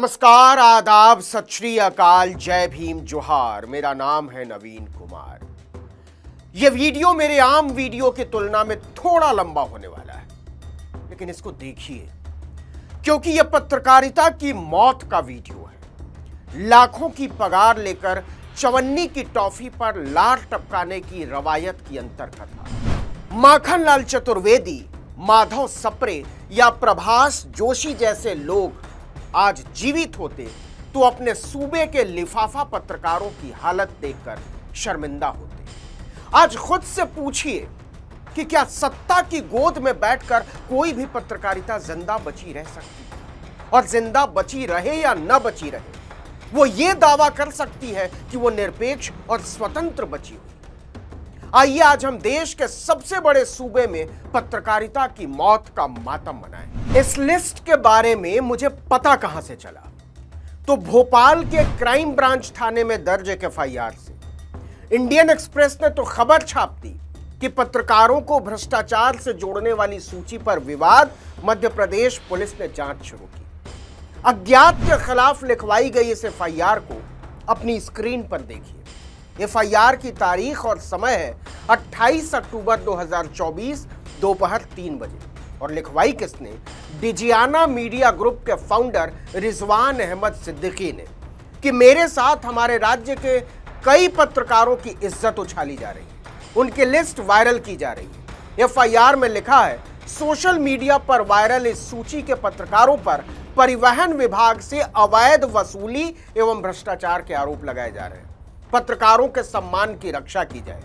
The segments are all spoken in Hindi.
नमस्कार, आदाब, सत श्री अकाल, जय भीम, जोहार। मेरा नाम है नवीन कुमार। यह वीडियो मेरे आम वीडियो की तुलना में थोड़ा लंबा होने वाला है, लेकिन इसको देखिए क्योंकि यह पत्रकारिता की मौत का वीडियो है। लाखों की पगार लेकर चवन्नी की टॉफी पर लार टपकाने की रवायत की अंतर्कथा। माखनलाल चतुर्वेदी, माधव सप्रे या प्रभास जोशी जैसे लोग आज जीवित होते तो अपने सूबे के लिफाफा पत्रकारों की हालत देखकर शर्मिंदा होते। आज खुद से पूछिए कि क्या सत्ता की गोद में बैठकर कोई भी पत्रकारिता जिंदा बची रह सकती है? और जिंदा बची रहे या न बची रहे, वो ये दावा कर सकती है कि वो निरपेक्ष और स्वतंत्र बची हुई। आइए आज हम देश के सबसे बड़े सूबे में पत्रकारिता की मौत का मातम मनाएं। इस लिस्ट के बारे में मुझे पता कहां से चला, तो भोपाल के क्राइम ब्रांच थाने में दर्ज एक एफआईआर से। इंडियन एक्सप्रेस ने तो खबर छाप दी कि पत्रकारों को भ्रष्टाचार से जोड़ने वाली सूची पर विवाद, मध्य प्रदेश पुलिस ने जांच शुरू की। अज्ञात के खिलाफ लिखवाई गई इस एफआईआर को अपनी स्क्रीन पर देखिए। एफआईआर की तारीख और समय है 28 अक्टूबर 2024 दोपहर 3 बजे और लिखवाई किसने? डिजियाना मीडिया ग्रुप के फाउंडर रिजवान अहमद सिद्दीकी ने कि मेरे साथ हमारे राज्य के कई पत्रकारों की इज्जत उछाली जा रही है, उनकी लिस्ट वायरल की जा रही है। एफआईआर में लिखा है, सोशल मीडिया पर वायरल इस सूची के पत्रकारों पर परिवहन विभाग से अवैध वसूली एवं भ्रष्टाचार के आरोप लगाए जा रहे हैं। पत्रकारों के सम्मान की रक्षा की जाए।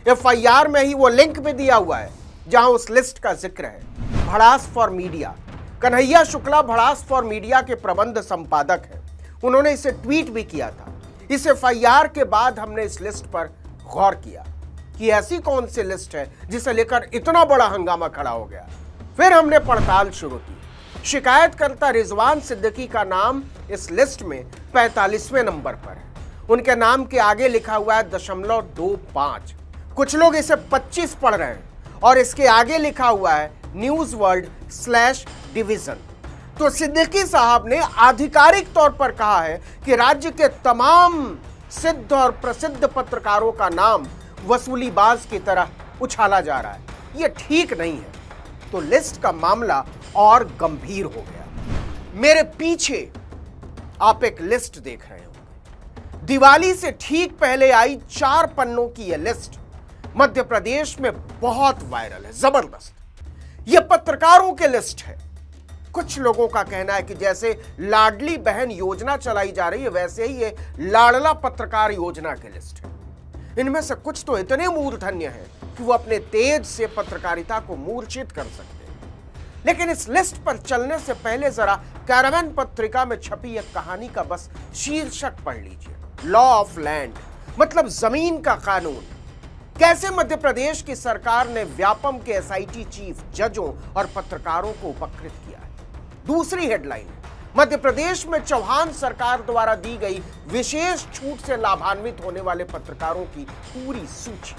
एफआईआर में ही वो लिंक भी दिया हुआ है जहां उस लिस्ट का जिक्र है। भड़ास फॉर मीडिया, कन्हैया शुक्ला भड़ास फॉर मीडिया के प्रबंध संपादक हैं। उन्होंने इसे ट्वीट भी किया था। इस एफआईआर के बाद हमने इस लिस्ट पर गौर किया कि ऐसी कौन सी लिस्ट है जिसे लेकर इतना बड़ा हंगामा खड़ा हो गया। फिर हमने पड़ताल शुरू की। शिकायतकर्ता रिजवान सिद्दीकी का नाम इस लिस्ट में 45वें नंबर पर है। उनके नाम के आगे लिखा हुआ है 0.25। कुछ लोग इसे 25 पढ़ रहे हैं और इसके आगे लिखा हुआ है newsworld/division। तो सिद्दीकी साहब ने आधिकारिक तौर पर कहा है कि राज्य के तमाम सिद्ध और प्रसिद्ध पत्रकारों का नाम वसूलीबाज की तरह उछाला जा रहा है। यह ठीक नहीं है। तो लिस्ट का मामला और गंभीर हो गया। मेरे पीछे आप एक लिस्ट देख रहे हो। दिवाली से ठीक पहले आई 4 पन्नों की यह लिस्ट मध्य प्रदेश में बहुत वायरल है, जबरदस्त। यह पत्रकारों की लिस्ट है। कुछ लोगों का कहना है कि जैसे लाडली बहन योजना चलाई जा रही है, वैसे ही ये लाडला पत्रकार योजना की लिस्ट है। इनमें से कुछ तो इतने मूर्धन्य हैं कि वो अपने तेज से पत्रकारिता को मूर्छित कर सकते हैं। लेकिन इस लिस्ट पर चलने से पहले जरा कैरावैन पत्रिका में छपी एक कहानी का बस शीर्षक पढ़ लीजिए। लॉ ऑफ लैंड, मतलब जमीन का कानून। कैसे मध्य प्रदेश की सरकार ने व्यापम के एसआईटी चीफ, जजों और पत्रकारों को उपकृत किया है। दूसरी हेडलाइन, मध्य प्रदेश में चौहान सरकार द्वारा दी गई विशेष छूट से लाभान्वित होने वाले पत्रकारों की पूरी सूची।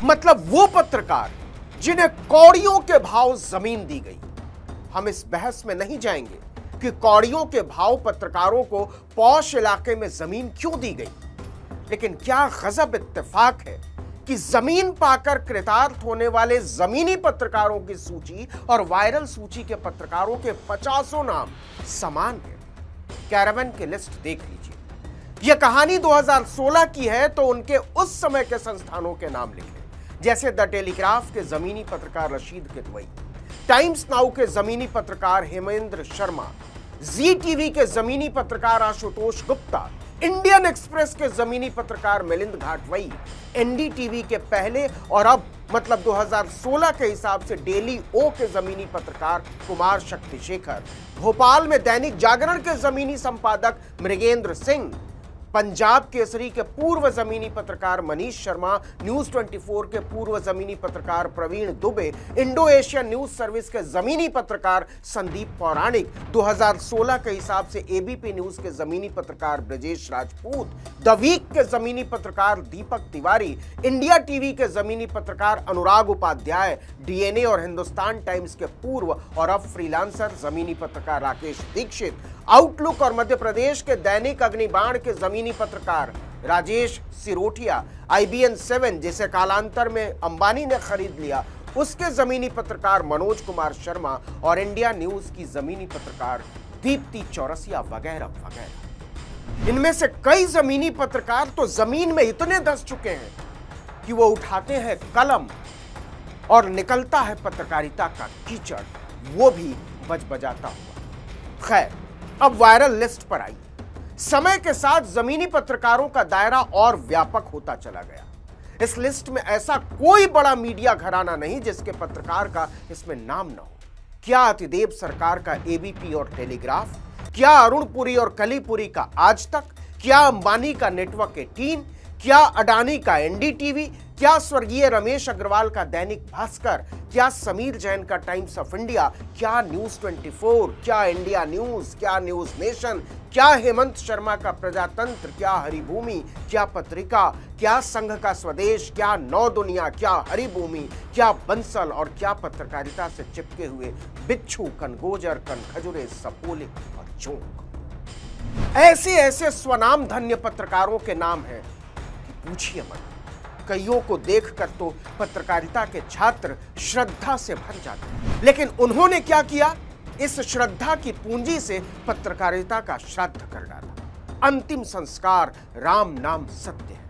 मतलब वो पत्रकार जिन्हें कौड़ियों के भाव जमीन दी गई। हम इस बहस में नहीं जाएंगे कि कौड़ियों के भाव पत्रकारों को पौष इलाके में जमीन क्यों दी गई, लेकिन क्या गजब इत्तेफाक है कि जमीन पाकर कृतार्थ होने वाले जमीनी पत्रकारों की सूची और वायरल सूची के पत्रकारों के 50 नाम समान हैं। कैरावैन की लिस्ट देख लीजिए। यह कहानी 2016 की है, तो उनके उस समय के संस्थानों के नाम लिखें, जैसे द टेलीग्राफ के जमीनी पत्रकार रशीद किदवई, टाइम्स नाउ के जमीनी पत्रकार हेमेंद्र शर्मा, जी टीवी के जमीनी पत्रकार आशुतोष गुप्ता, इंडियन एक्सप्रेस के जमीनी पत्रकार मिलिंद घाटवई, एनडीटीवी के पहले और अब मतलब 2016 के हिसाब से डेली ओ के जमीनी पत्रकार कुमार शक्तिशेखर, भोपाल में दैनिक जागरण के जमीनी संपादक मृगेंद्र सिंह, पंजाब केसरी के पूर्व जमीनी पत्रकार मनीष शर्मा, न्यूज 24 के पूर्व जमीनी पत्रकार Praveen Dubey, Indo Asian News Service के जमीनी पत्रकार संदीप पौराणिक, 2016 के हिसाब से एबीपी न्यूज के जमीनी पत्रकार ब्रजेश राजपूत, द वीक के जमीनी पत्रकार दीपक तिवारी, इंडिया टीवी के जमीनी पत्रकार अनुराग उपाध्याय, डीएनए और हिंदुस्तान टाइम्स के पूर्व और अब फ्रीलांसर जमीनी पत्रकार राकेश दीक्षित, आउटलुक और मध्य प्रदेश के दैनिक अग्निबाण के जमीनी पत्रकार राजेश सिरोठिया, IBN 7 जिसे कालांतर में अंबानी ने खरीद लिया, उसके जमीनी पत्रकार मनोज कुमार शर्मा और इंडिया न्यूज की जमीनी पत्रकार दीप्ति चौरसिया वगैरह वगैरह। इनमें से कई जमीनी पत्रकार तो जमीन में इतने धंस चुके हैं कि वो उठाते हैं कलम और निकलता है पत्रकारिता का कीचड़, वो भी बजबजाता हुआ। खैर, अब वायरल लिस्ट पर आई। समय के साथ जमीनी पत्रकारों का दायरा और व्यापक होता चला गया। इस लिस्ट में ऐसा कोई बड़ा मीडिया घराना नहीं जिसके पत्रकार का इसमें नाम न हो। क्या अतिदेव सरकार का ABP और टेलीग्राफ, क्या अरुणपुरी और कलीपुरी का आज तक, क्या अंबानी का नेटवर्क 18, क्या अडानी का NDTV, क्या स्वर्गीय रमेश अग्रवाल का दैनिक भास्कर, क्या समीर जैन का टाइम्स ऑफ इंडिया, क्या न्यूज 24, क्या इंडिया न्यूज, क्या न्यूज नेशन, क्या हेमंत शर्मा का प्रजातंत्र, क्या हरिभूमि, क्या पत्रिका, क्या संघ का स्वदेश, क्या नौ दुनिया, क्या हरिभूमि, क्या बंसल और क्या पत्रकारिता से चिपके हुए बिच्छू, कनगोजर, कनखजुरे, सपोले और चौंक। ऐसे ऐसे स्वनाम धन्य पत्रकारों के नाम हैं कि पूछिए मत। कईयों को देखकर तो पत्रकारिता के छात्र श्रद्धा से भर जाते हैं, लेकिन उन्होंने क्या किया? इस श्रद्धा की पूंजी से पत्रकारिता का श्राद्ध कर डाला। अंतिम संस्कार राम नाम सत्य है।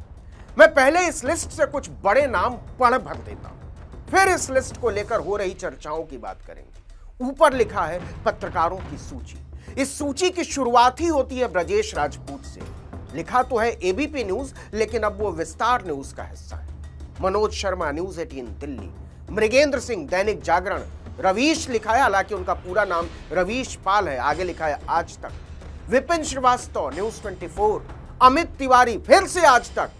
मैं पहले इस लिस्ट से कुछ बड़े नाम पढ़ भर देता हूं, फिर इस लिस्ट को लेकर हो रही चर्चाओं की बात करेंगे। ऊपर लिखा है पत्रकारों की सूची। इस सूची की शुरुआत ही होती है ब्रजेश राजपूत से। लिखा तो है ABP न्यूज, लेकिन अब वो विस्तार न्यूज का हिस्सा है। मनोज शर्मा न्यूज 18 दिल्ली, मृगेंद्र सिंह दैनिक जागरण, रवीश लिखा है, हालांकि उनका पूरा नाम रवीश पाल है, आगे लिखा है आज तक, विपिन श्रीवास्तव न्यूज 24, अमित तिवारी फिर से आज तक,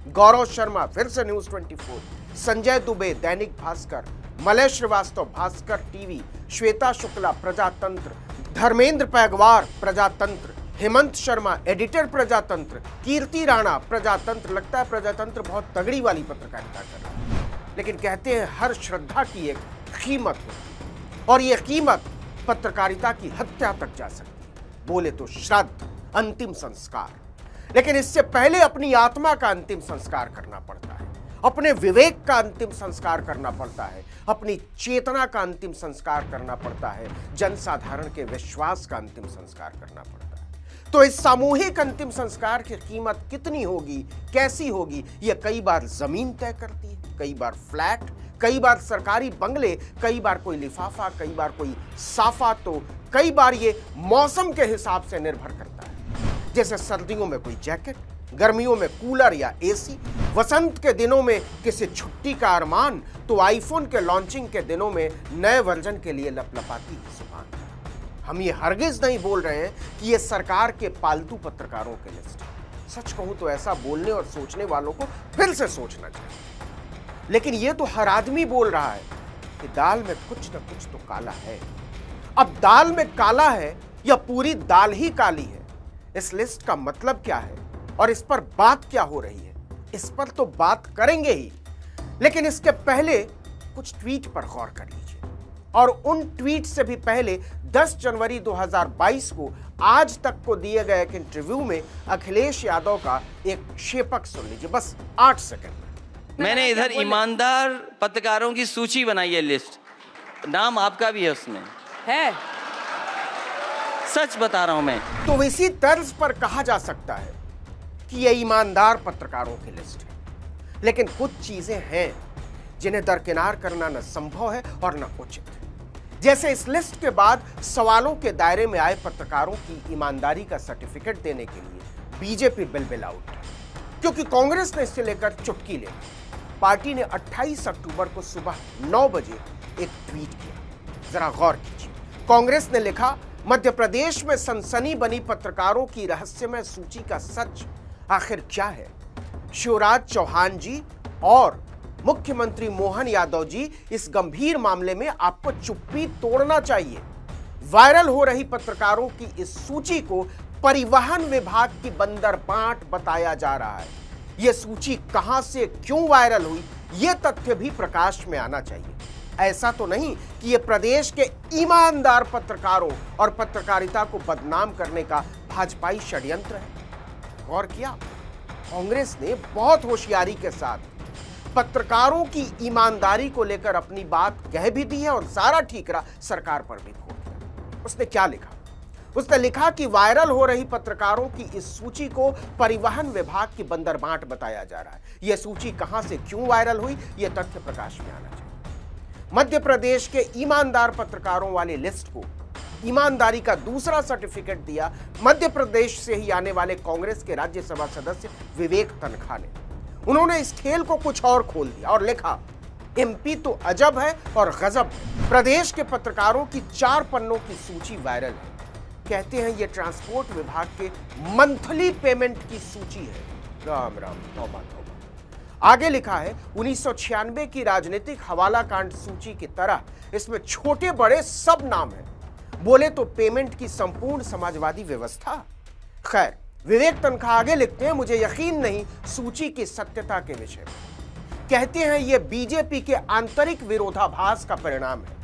गौरव शर्मा फिर से news 24, Sanjay Dubey Dainik Bhaskar, Malay Shrivastava Bhaskar TV, Shweta Shukla प्रजातंत्र, धर्मेंद्र पैगवार प्रजातंत्र, हेमंत शर्मा एडिटर प्रजातंत्र, कीर्ति राणा प्रजातंत्र। लगता है प्रजातंत्र बहुत तगड़ी वाली पत्रकारिता कर रहा है, लेकिन कहते हैं हर श्रद्धा की एक कीमत होती है और यह कीमत पत्रकारिता की हत्या तक जा सकती है। बोले तो श्राद्ध, अंतिम संस्कार, लेकिन इससे पहले अपनी आत्मा का अंतिम संस्कार करना पड़ता है, अपने विवेक का अंतिम संस्कार करना पड़ता है, अपनी चेतना का अंतिम संस्कार करना पड़ता है, जनसाधारण के विश्वास का अंतिम संस्कार करना पड़ता है। तो इस सामूहिक अंतिम संस्कार की कीमत कितनी होगी, कैसी होगी, यह कई बार जमीन तय करती है, कई बार फ्लैट, कई बार सरकारी बंगले, कई बार कोई लिफाफा, कई बार कोई साफा, तो कई बार ये मौसम के हिसाब से निर्भर करता है। जैसे सर्दियों में कोई जैकेट, गर्मियों में कूलर या AC, वसंत के दिनों में किसी छुट्टी का अरमान, तो आईफोन के लॉन्चिंग के दिनों में नए वर्जन के लिए लपलपाती है जुबान। हम ये हरगिज नहीं बोल रहे हैं कि ये सरकार के पालतू पत्रकारों की लिस्ट है। सच कहूं तो ऐसा बोलने और सोचने वालों को फिर से सोचना चाहिए, लेकिन ये तो हर आदमी बोल रहा है कि दाल में कुछ न कुछ तो काला है। अब दाल में काला है या पूरी दाल ही काली है, इस लिस्ट का मतलब क्या है और इस पर बात क्या हो रही है, इस पर तो बात करेंगे ही, लेकिन इसके पहले कुछ ट्वीट पर गौर कर लीजिए। और उन ट्वीट से भी पहले 10 जनवरी 2022 को आज तक को दिए गए एक इंटरव्यू में अखिलेश यादव का एक क्षेपक सुन लीजिए, बस 8 सेकंड में। मैंने इधर ईमानदार पत्रकारों की सूची बनाई है, लिस्ट, नाम आपका भी है उसमें, है, सच बता रहा हूं मैं। तो इसी तर्ज पर कहा जा सकता है कि यह ईमानदार पत्रकारों की लिस्ट है, लेकिन कुछ चीजें हैं जिन्हें दरकिनार करना न संभव है और न उचित। जैसे इस लिस्ट के बाद सवालों के दायरे में आए पत्रकारों की ईमानदारी का सर्टिफिकेट देने के लिए बीजेपी बिल आउट, क्योंकि कांग्रेस ने इससे लेकर चुटकी ले ली। पार्टी ने 28 अक्टूबर को सुबह 9 बजे एक ट्वीट किया, जरा गौर कीजिए। कांग्रेस ने लिखा, मध्य प्रदेश में सनसनी बनी पत्रकारों की रहस्यमय सूची का सच आखिर क्या है? शिवराज चौहान जी और मुख्यमंत्री मोहन यादव जी, इस गंभीर मामले में आपको चुप्पी तोड़ना चाहिए। वायरल हो रही पत्रकारों की इस सूची को परिवहन विभाग की बंदरबाट बताया जा रहा है। यह सूची कहां से क्यों वायरल हुई, यह तथ्य भी प्रकाश में आना चाहिए। ऐसा तो नहीं कि ये प्रदेश के ईमानदार पत्रकारों और पत्रकारिता को बदनाम करने का भाजपाई षड्यंत्र है? गौर किया, कांग्रेस ने बहुत होशियारी के साथ पत्रकारों की ईमानदारी को लेकर अपनी बात कह भी दी है और सारा ठीकरा सरकार पर भी फोड़ दिया। उसने क्या लिखा? उसने लिखा कि वायरल हो रही पत्रकारों की इस सूची को परिवहन विभाग की बंदरबांट बताया जा रहा है। यह सूची कहां से क्यों वायरल हुई, यह तथ्य प्रकाश में आना चाहिए। मध्य प्रदेश के ईमानदार पत्रकारों वाली लिस्ट को ईमानदारी का दूसरा सर्टिफिकेट दिया मध्य प्रदेश से ही आने वाले कांग्रेस के राज्यसभा सदस्य विवेक तनखा ने। उन्होंने इस खेल को कुछ और खोल दिया और लिखा, एमपी तो अजब है और गजब है। प्रदेश के पत्रकारों की 4 पन्नों की सूची वायरल है। कहते हैं ये ट्रांसपोर्ट विभाग के मंथली पेमेंट की सूची है। राम राम, तौबा तौबा। आगे लिखा है, 1996 की राजनीतिक हवाला कांड सूची की तरह इसमें छोटे बड़े सब नाम हैं। बोले तो पेमेंट की संपूर्ण समाजवादी व्यवस्था। खैर, विवेक तनखा आगे लिखते हैं, मुझे यकीन नहीं सूची की सत्यता के विषय में। कहते हैं यह बीजेपी के आंतरिक विरोधाभास का परिणाम है,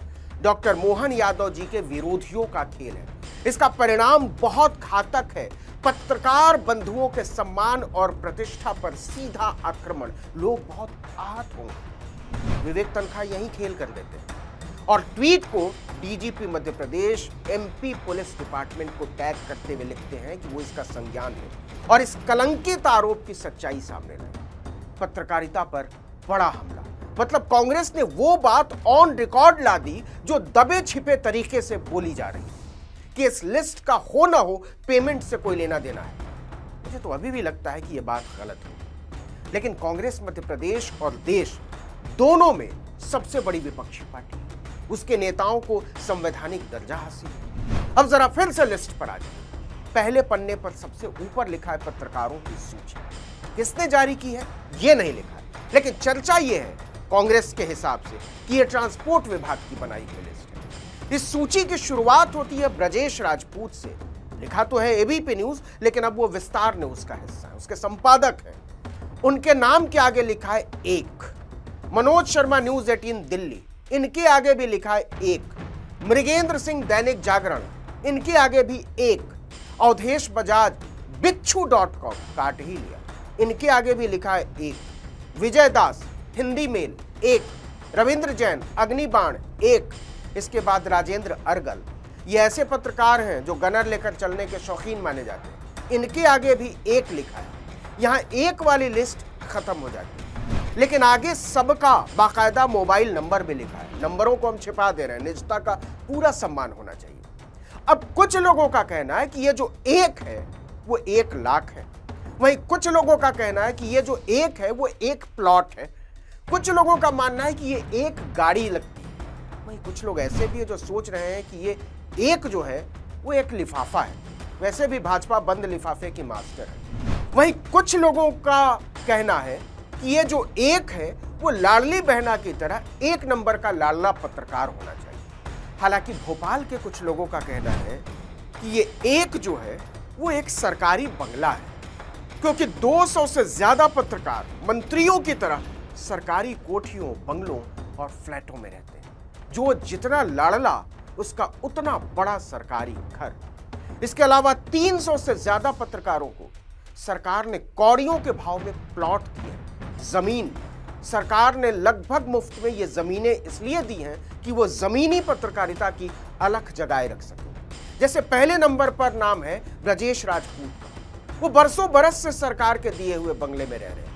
डॉक्टर मोहन यादव जी के विरोधियों का खेल है। इसका परिणाम बहुत घातक है, पत्रकार बंधुओं के सम्मान और प्रतिष्ठा पर सीधा आक्रमण, लोग बहुत आहत होंगे। विवेक तनखा यही खेल कर देते हैं और ट्वीट को DGP Madhya Pradesh MP police department को टैग करते हुए लिखते हैं कि वो इसका संज्ञान है और इस कलंकित आरोप की सच्चाई सामने लाए। पत्रकारिता पर बड़ा हमला, मतलब कांग्रेस ने वो बात ऑन रिकॉर्ड ला दी जो दबे छिपे तरीके से बोली जा रही है कि इस लिस्ट का हो ना हो पेमेंट से कोई लेना देना है। मुझे तो अभी भी लगता है कि यह बात गलत होगी, लेकिन कांग्रेस मध्य प्रदेश और देश दोनों में सबसे बड़ी विपक्षी पार्टी है। उसके नेताओं को संवैधानिक दर्जा हासिल है। अब जरा फिर से लिस्ट पर आ जाए। पहले पन्ने पर सबसे ऊपर लिखा है पत्रकारों की सूची। किसने जारी की है यह नहीं लिखा है, लेकिन चर्चा यह है कांग्रेस के हिसाब से कि यह ट्रांसपोर्ट विभाग की बनाई हुई लिस्ट है। इस सूची की शुरुआत होती है ब्रजेश राजपूत से। लिखा तो है एबीपी न्यूज, लेकिन अब वो विस्तार ने उसका हिस्सा है, उसके संपादक हैं। उनके नाम के आगे लिखा है 1। मनोज शर्मा न्यूज 18 दिल्ली, इनके आगे भी लिखा है 1। मृगेंद्र सिंह दैनिक जागरण, इनके आगे भी 1। अवधेश बजाज बिच्छू.com, काट ही लिया, इनके आगे भी लिखा है 1। विजय दास हिंदी मेल 1। रविंद्र जैन अग्निबाण 1। इसके बाद राजेंद्र अर्गल, ये ऐसे पत्रकार हैं जो गनर लेकर चलने के शौकीन माने जाते हैं, इनके आगे भी 1 लिखा है। यहां 1 वाली लिस्ट खत्म हो जाती है, लेकिन आगे सबका बाकायदा मोबाइल नंबर भी लिखा है। नंबरों को हम छिपा दे रहे हैं, निजता का पूरा सम्मान होना चाहिए। अब कुछ लोगों का कहना है कि ये जो 1 है वो 1 लाख है, वहीं कुछ लोगों का कहना है कि ये जो 1 है वो 1 प्लॉट है। कुछ लोगों का मानना है कि ये 1 गाड़ी लगती है। वहीं कुछ लोग ऐसे भी है जो सोच रहे हैं कि ये 1 जो है वो 1 लिफाफा है। वैसे भी भाजपा बंद लिफाफे की मास्टर है। वहीं कुछ लोगों का कहना है कि ये जो 1 है वो लाडली बहना की तरह 1 नंबर का लाडला पत्रकार होना चाहिए। हालांकि भोपाल के कुछ लोगों का कहना है कि ये 1 जो है वो एक सरकारी बंगला है, क्योंकि 200 से ज्यादा पत्रकार मंत्रियों की तरह सरकारी कोठियों, बंगलों और फ्लैटों में रहते हैं। जो जितना लाडला उसका उतना बड़ा सरकारी घर। इसके अलावा 300 से ज्यादा पत्रकारों को सरकार ने कौड़ियों के भाव में प्लॉट दिए। जमीन सरकार ने लगभग मुफ्त में ये जमीनें इसलिए दी हैं कि वो जमीनी पत्रकारिता की अलख जगाए रख सके। जैसे पहले नंबर पर नाम है ब्रजेश राजपूत का, वो बरसों बरस से सरकार के दिए हुए बंगले में रह रहे हैं,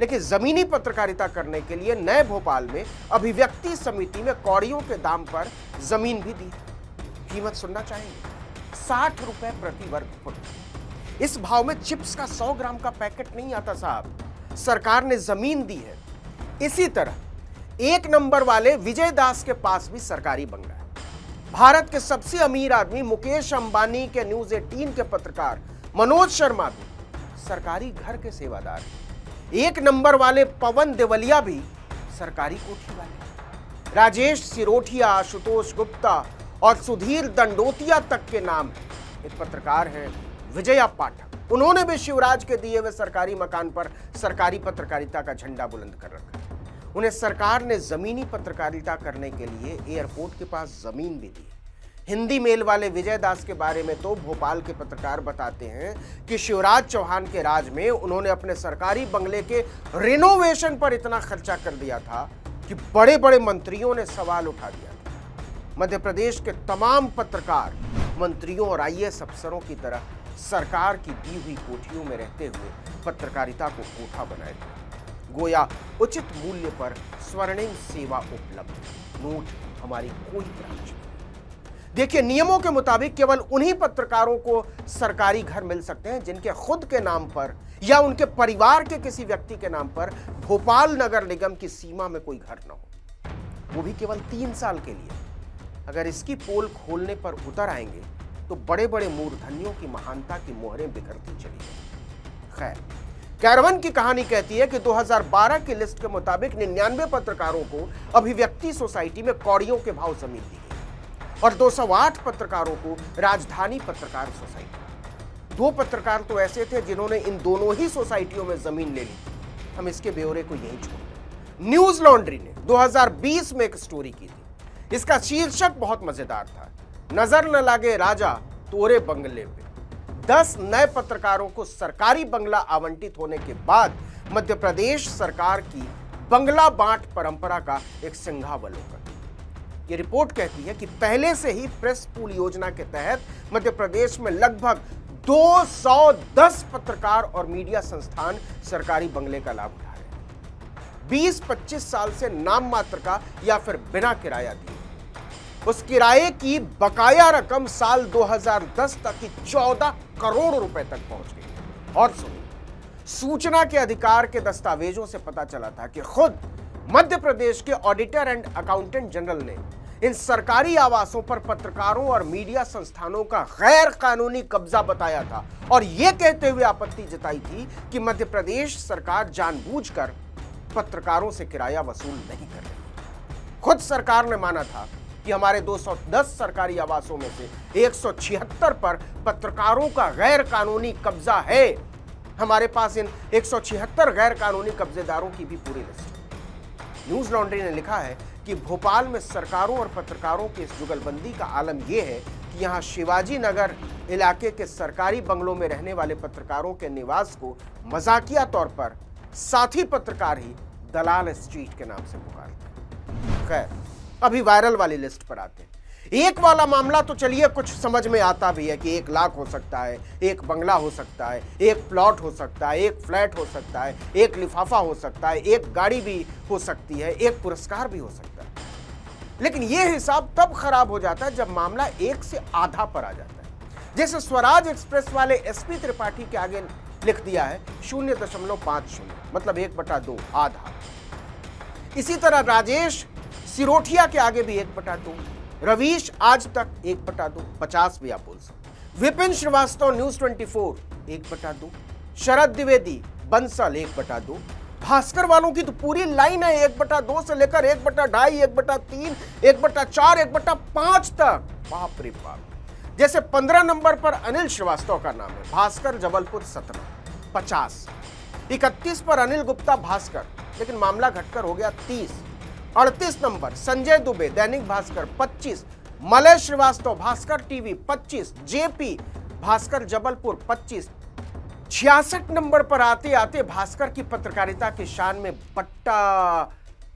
लेकिन जमीनी पत्रकारिता करने के लिए नए भोपाल में अभिव्यक्ति समिति में कौड़ियों के दाम पर जमीन भी दी। कीमत सुनना चाहेंगे? 60 रुपए प्रति वर्ग फुट। इस भाव में चिप्स का 100 ग्राम का पैकेट नहीं आता साहब। सरकार ने जमीन दी है। इसी तरह 1 नंबर वाले विजय दास के पास भी सरकारी बंगला है। भारत के सबसे अमीर आदमी मुकेश अंबानी के न्यूज 18 के पत्रकार मनोज शर्मा भी सरकारी घर के सेवादार हैं। 1 नंबर वाले पवन देवलिया भी सरकारी कोठी वाले। राजेश सिरोठिया, आशुतोष गुप्ता और सुधीर दंडोतिया तक के नाम हैं। एक पत्रकार हैं विजया पाठक, उन्होंने भी शिवराज के दिए हुए सरकारी मकान पर सरकारी पत्रकारिता का झंडा बुलंद कर रखा है। उन्हें सरकार ने जमीनी पत्रकारिता करने के लिए एयरपोर्ट के पास जमीन भी दी। हिंदी मेल वाले विजय दास के बारे में तो भोपाल के पत्रकार बताते हैं कि शिवराज चौहान के राज में उन्होंने अपने सरकारी बंगले के रिनोवेशन पर इतना खर्चा कर दिया था कि बड़े बड़े मंत्रियों ने सवाल उठा दिया था। मध्य प्रदेश के तमाम पत्रकार मंत्रियों और आईएएस अफसरों की तरह सरकार की दी हुई कोठियों में रहते हुए पत्रकारिता को कोठा बनाए थे। गोया उचित मूल्य पर स्वर्णिम सेवा उपलब्ध, नोट हमारी कोई ब्रांच नहीं। देखिए, नियमों के मुताबिक केवल उन्हीं पत्रकारों को सरकारी घर मिल सकते हैं जिनके खुद के नाम पर या उनके परिवार के किसी व्यक्ति के नाम पर भोपाल नगर निगम की सीमा में कोई घर न हो, वो भी केवल 3 साल के लिए। अगर इसकी पोल खोलने पर उतर आएंगे तो बड़े बड़े मूर्धन्यों की महानता की मोहरें बिखरती चली गई। खैर, कैरवन की कहानी कहती है कि 2012 की लिस्ट के मुताबिक 99 पत्रकारों को अभिव्यक्ति सोसाइटी में कौड़ियों के भाव जमीन दी गई और 208 पत्रकारों को राजधानी पत्रकार सोसाइटी। 2 पत्रकार तो ऐसे थे जिन्होंने इन दोनों ही सोसाइटियों में जमीन ले ली थी। हम इसके ब्यौरे को यहीं छोड़ दें। न्यूज लॉन्ड्री ने 2020 में एक स्टोरी की थी। इसका शीर्षक बहुत मजेदार था, नजर न लागे राजा तोरे बंगले पे। 10 नए पत्रकारों को सरकारी बंगला आवंटित होने के बाद मध्य प्रदेश सरकार की बंगला बांट परंपरा का एक सिंहावलोकन। ये रिपोर्ट कहती है कि पहले से ही प्रेस पूल योजना के तहत मध्य प्रदेश में लगभग 210 पत्रकार और मीडिया संस्थान सरकारी बंगले का लाभ उठा रहे हैं। 20-25 साल से नाम मात्र का या फिर बिना किराया दिए। उस किराए की बकाया रकम साल 2010 तक की 14 करोड़ रुपए तक पहुंच गई। और सुनिए, सूचना के अधिकार के दस्तावेजों से पता चला था कि खुद मध्य प्रदेश के ऑडिटर एंड अकाउंटेंट जनरल ने इन सरकारी आवासों पर पत्रकारों और मीडिया संस्थानों का गैर कानूनी कब्जा बताया था और यह कहते हुए आपत्ति जताई थी कि मध्य प्रदेश सरकार जानबूझकर पत्रकारों से किराया वसूल नहीं कर रही। खुद सरकार ने माना था कि हमारे 210 सरकारी आवासों में से 176 पर पत्रकारों का गैर कानूनी कब्जा है। हमारे पास इन 176 गैर कानूनी कब्जेदारों की भी पूरी लिस्ट है। न्यूज लॉन्ड्री ने लिखा है कि भोपाल में सरकारों और पत्रकारों की इस जुगलबंदी का आलम यह है कि यहां शिवाजी नगर इलाके के सरकारी बंगलों में रहने वाले पत्रकारों के निवास को मजाकिया तौर पर साथी पत्रकार ही दलाल स्ट्रीट के नाम से पुकारते हैं। खैर, अभी वायरल वाली लिस्ट पर आते हैं। एक वाला मामला तो चलिए कुछ समझ में आता भी है कि 1 लाख हो सकता है, एक बंगला हो सकता है, एक प्लॉट हो सकता है, एक फ्लैट हो सकता है, एक लिफाफा हो सकता है, एक गाड़ी भी हो सकती है, एक पुरस्कार भी हो सकता है। लेकिन यह हिसाब तब खराब हो जाता है जब मामला 1 से आधा पर आ जाता है। जैसे स्वराज एक्सप्रेस वाले एसपी त्रिपाठी के आगे लिख दिया है 0.50, मतलब 1/2, आधा। इसी तरह राजेश सिरोठिया के आगे भी 1/2, रवीश आज तक 1/2, 50 भी आप बोल सकते। विपिन श्रीवास्तव न्यूज 24 1/2, शरद द्विवेदी बंसल 1/2, भास्कर वालों की तो पूरी लाइन है 1/2 से लेकर 1/2, 1/3, 1/4, 1/5 तक। बाप रे बाप। जैसे 15 नंबर पर अनिल श्रीवास्तव का नाम है, भास्कर जबलपुर 17, 50। 31 पर अनिल गुप्ता भास्कर, लेकिन मामला घटकर हो गया 30। 38 number Sanjay Dubey Dainik Bhaskar 25, Malay Shrivastava Bhaskar TV 25, JP Bhaskar Jabalpur 25। 66 number पर आते आते भास्कर की पत्रकारिता की शान में पट्टा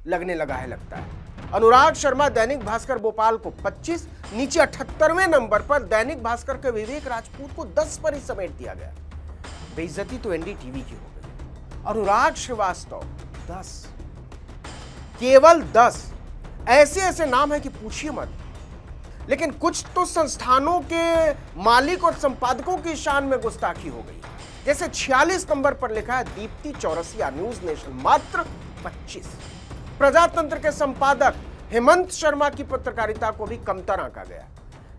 लगने लगा है लगता है। अनुराग शर्मा दैनिक भास्कर भोपाल को 25, नीचे 78वें नंबर पर दैनिक भास्कर के विवेक राजपूत को 10 पर ही समेट दिया गया। बेइज्जती तो एनडीटीवी की हो गई। अनुराग श्रीवास्तव 10, केवल 10। ऐसे ऐसे नाम है कि पूछिए मत। लेकिन कुछ तो संस्थानों के मालिक और संपादकों की शान में गुस्ताखी हो गई। जैसे 46 नंबर पर लिखा है दीप्ति चौरसिया न्यूज नेशन, मात्र 25। प्रजातंत्र के संपादक हेमंत शर्मा की पत्रकारिता को भी कमतर आंका गया,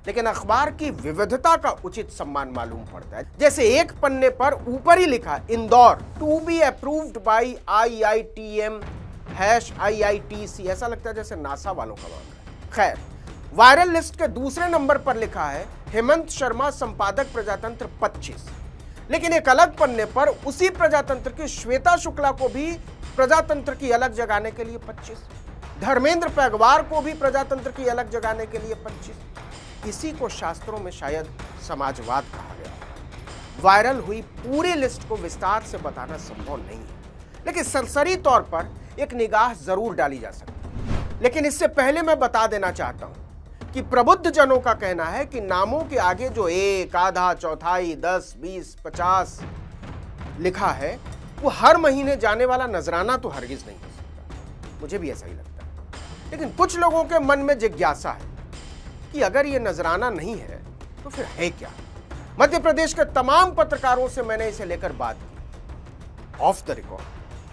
लेकिन अखबार की विविधता का उचित सम्मान मालूम पड़ता है। जैसे एक पन्ने पर ऊपर ही लिखा Indore to be approved by IITM #IITC, ऐसा लगता है जैसे नासा वालों का मामला है। खैर, वायरल लिस्ट के दूसरे नंबर पर लिखा है हेमंत शर्मा संपादक प्रजातंत्र 25, लेकिन एक अलग पन्ने पर उसी प्रजातंत्र की श्वेता शुक्ला को भी प्रजातंत्र की अलग जगाने के लिए 25, धर्मेंद्र पैगवार को भी प्रजातंत्र की अलग जगाने के लिए 25। इसी को शास्त्रों में शायद समाजवाद कहा गया। वायरल हुई पूरी लिस्ट को विस्तार से बताना संभव नहीं है, लेकिन सरसरी तौर पर एक निगाह जरूर डाली जा सकती है। लेकिन इससे पहले मैं बता देना चाहता हूं कि प्रबुद्ध जनों का कहना है कि नामों के आगे जो 1, आधा, चौथाई, 10, 20, 50 लिखा है, वो हर महीने जाने वाला नजराना तो हरगिज नहीं हो सकता। मुझे भी ऐसा ही लगता है। लेकिन कुछ लोगों के मन में जिज्ञासा है कि अगर ये नजराना नहीं है तो फिर है क्या। मध्य प्रदेश के तमाम पत्रकारों से मैंने इसे लेकर बात की ऑफ द रिकॉर्ड,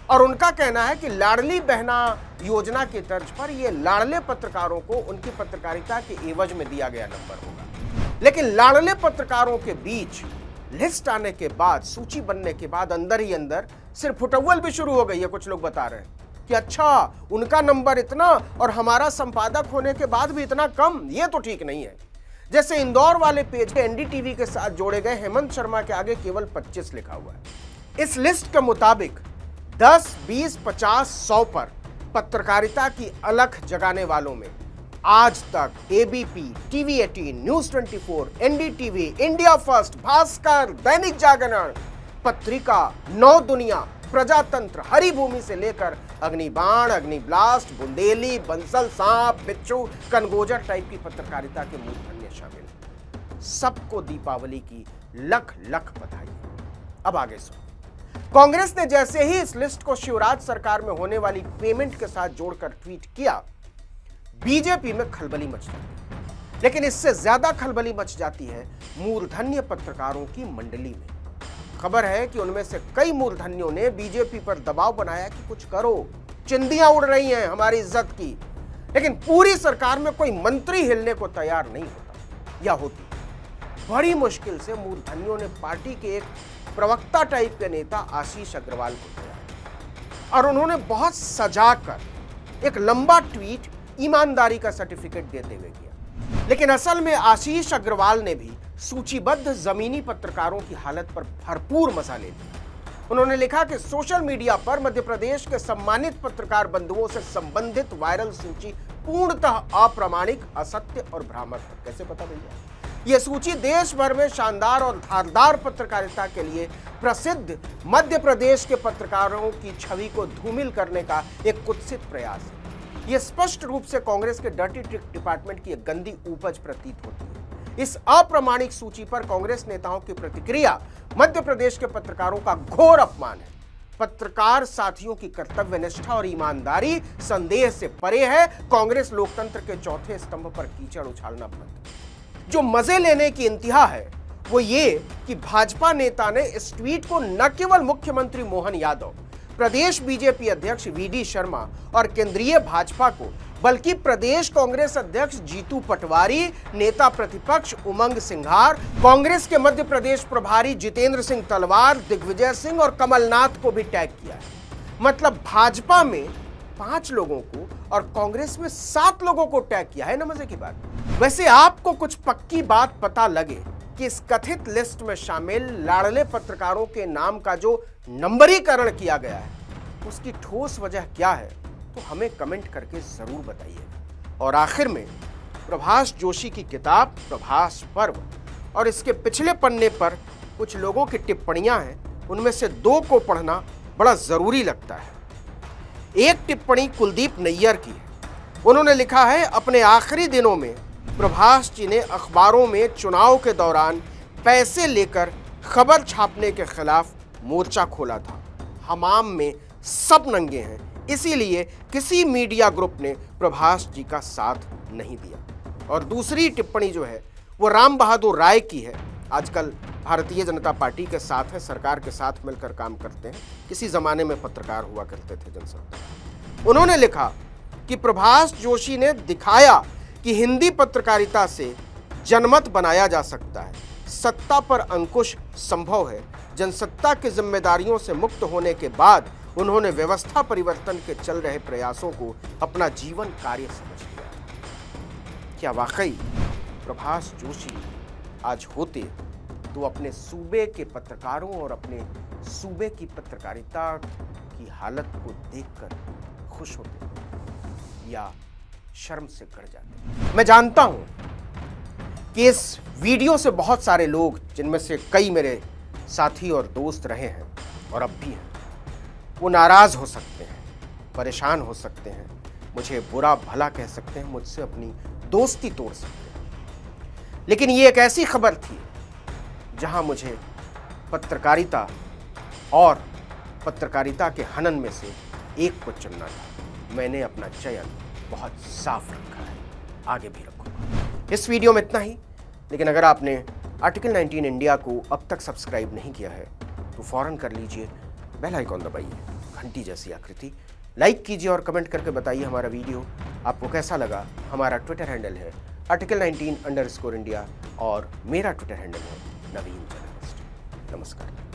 और उनका कहना है कि लाडली बहना योजना की तर्ज पर ये लाडले पत्रकारों को उनकी पत्रकारिता के एवज में दिया गया नंबर होगा। लेकिन लाडले पत्रकारों के बीच लिस्ट आने के बाद, सूची बनने के बाद अंदर ही अंदर सिर्फ फुटअव्वल भी शुरू हो गई है। कुछ लोग बता रहे हैं कि अच्छा, उनका नंबर इतना और हमारा संपादक होने के बाद भी इतना कम, ये तो ठीक नहीं है। जैसे इंदौर वाले पेज पे एनडीटीवी के साथ जोड़े गए हेमंत शर्मा के आगे केवल 25 लिखा हुआ है। इस लिस्ट के मुताबिक 10, 20, 50, 100 पर पत्रकारिता की अलख जगाने वालों में आज तक ABP, TV 18, news 24, NDTV, India first, Bhaskar, Dainik Jagran, पत्रिका, नौ दुनिया, प्रजातंत्र, हरिभूमि से लेकर अग्निबाण, अग्निब्लास्ट, बुंदेली, बंसल, सांप, बिच्छू, कनगोजर टाइप की पत्रकारिता के मूर्धन्य शामिल हैं। सबको दीपावली की लख लख बधाई। अब आगे सुनो। कांग्रेस ने जैसे ही इस लिस्ट को शिवराज सरकार में होने वाली पेमेंट के साथ जोड़कर ट्वीट किया, बीजेपी में खलबली मच जाती। लेकिन इससे ज्यादा खलबली मच जाती है मूर्धन्य पत्रकारों की मंडली में। खबर है कि उनमें से कई मूर्धन्यों ने बीजेपी पर दबाव बनाया कि कुछ करो, चिंदियां उड़ रही हैं हमारी इज्जत की। लेकिन पूरी सरकार में कोई मंत्री हिलने को तैयार नहीं होता या होती। बड़ी मुश्किल से मूर्धन्यों ने पार्टी के एक प्रवक्ता टाइप के नेता आशीष अग्रवाल को तैयार, और उन्होंने बहुत सजाकर एक लंबा ट्वीट ईमानदारी का सर्टिफिकेट देते हुए किया। लेकिन असल में आशीष अग्रवाल ने भी सूचीबद्ध जमीनी पत्रकारों की हालत पर भरपूर मजा ले लिया। उन्होंने लिखा कि सोशल मीडिया पर मध्य प्रदेश के सम्मानित पत्रकार बंधुओं से संबंधित वायरल सूची पूर्णतः अप्रामाणिक, असत्य और भ्रामक है। कैसे पता भैया? यह सूची देश भर में शानदार और धारदार पत्रकारिता के लिए प्रसिद्ध मध्य प्रदेश के पत्रकारों की छवि को धूमिल करने का एक कुत्सित प्रयास है। यह स्पष्ट रूप से कांग्रेस के डर्टी ट्रिक डिपार्टमेंट की एक गंदी उपज प्रतीत होती है। इस अप्रामाणिक सूची पर कांग्रेस नेताओं की प्रतिक्रिया मध्य प्रदेश के पत्रकारों का घोर अपमान है। पत्रकार साथियों की कर्तव्यनिष्ठा और ईमानदारी संदेह से परे है। कांग्रेस लोकतंत्र के चौथे स्तंभ पर कीचड़ उछालना बंद। जो मजे लेने की इंतहा है वो ये कि भाजपा नेता ने इस ट्वीट को न केवल मुख्यमंत्री मोहन यादव, प्रदेश बीजेपी अध्यक्ष वीडी शर्मा और केंद्रीय भाजपा को, बल्कि प्रदेश कांग्रेस अध्यक्ष जीतू पटवारी, नेता प्रतिपक्ष उमंग सिंघार, कांग्रेस के मध्य प्रदेश प्रभारी जितेंद्र सिंह तलवार, दिग्विजय सिंह और कमलनाथ को भी टैग किया है। मतलब भाजपा में 5 लोगों को और कांग्रेस में 7 लोगों को टैग किया है। न मजे की बात। वैसे आपको कुछ पक्की बात पता लगे कि इस कथित लिस्ट में शामिल लाडले पत्रकारों के नाम का जो नंबरीकरण किया गया है, उसकी ठोस वजह क्या है, तो हमें कमेंट करके जरूर बताइएगा। और आखिर में प्रभाष जोशी की किताब प्रभाष पर्व और इसके पिछले पन्ने पर कुछ लोगों की टिप्पणियां हैं, उनमें से 2 को पढ़ना बड़ा जरूरी लगता है। एक टिप्पणी कुलदीप नैयर की है। उन्होंने लिखा है, अपने आखिरी दिनों में प्रभाष जी ने अखबारों में चुनाव के दौरान पैसे लेकर खबर छापने के खिलाफ मोर्चा खोला था। हमाम में सब नंगे हैं, इसीलिए किसी मीडिया ग्रुप ने प्रभाष जी का साथ नहीं दिया। और दूसरी टिप्पणी जो है वो राम बहादुर राय की है। आजकल भारतीय जनता पार्टी के साथ है, सरकार के साथ मिलकर काम करते हैं। किसी जमाने में पत्रकार हुआ करते थे जनसत्ता। उन्होंने लिखा कि प्रभाष जोशी ने दिखाया कि हिंदी पत्रकारिता से जनमत बनाया जा सकता है, सत्ता पर अंकुश संभव है। जनसत्ता की जिम्मेदारियों से मुक्त होने के बाद उन्होंने व्यवस्था परिवर्तन के चल रहे प्रयासों को अपना जीवन कार्य समझ लिया। क्या वाकई प्रभाष जोशी आज होते तो अपने सूबे के पत्रकारों और अपने सूबे की पत्रकारिता की हालत को देखकर खुश होते हैं या शर्म से गड़ जाते हैं। मैं जानता हूं कि इस वीडियो से बहुत सारे लोग, जिनमें से कई मेरे साथी और दोस्त रहे हैं और अब भी हैं, वो नाराज हो सकते हैं, परेशान हो सकते हैं, मुझे बुरा भला कह सकते हैं, मुझसे अपनी दोस्ती तोड़ सकते हैं। लेकिन ये एक ऐसी खबर थी जहां मुझे पत्रकारिता और पत्रकारिता के हनन में से एक को चुनना था। मैंने अपना चयन बहुत साफ रखा है, आगे भी रखूंगा। इस वीडियो में इतना ही, लेकिन अगर आपने आर्टिकल 19 इंडिया को अब तक सब्सक्राइब नहीं किया है तो फौरन कर लीजिए, बेल आइकॉन दबाइए, घंटी जैसी आकृति, लाइक कीजिए और कमेंट करके बताइए हमारा वीडियो आपको कैसा लगा। हमारा ट्विटर हैंडल है आर्टिकल 19_इंडिया और मेरा ट्विटर हैंडल है नवीन जर्नलिस्ट। नमस्कार।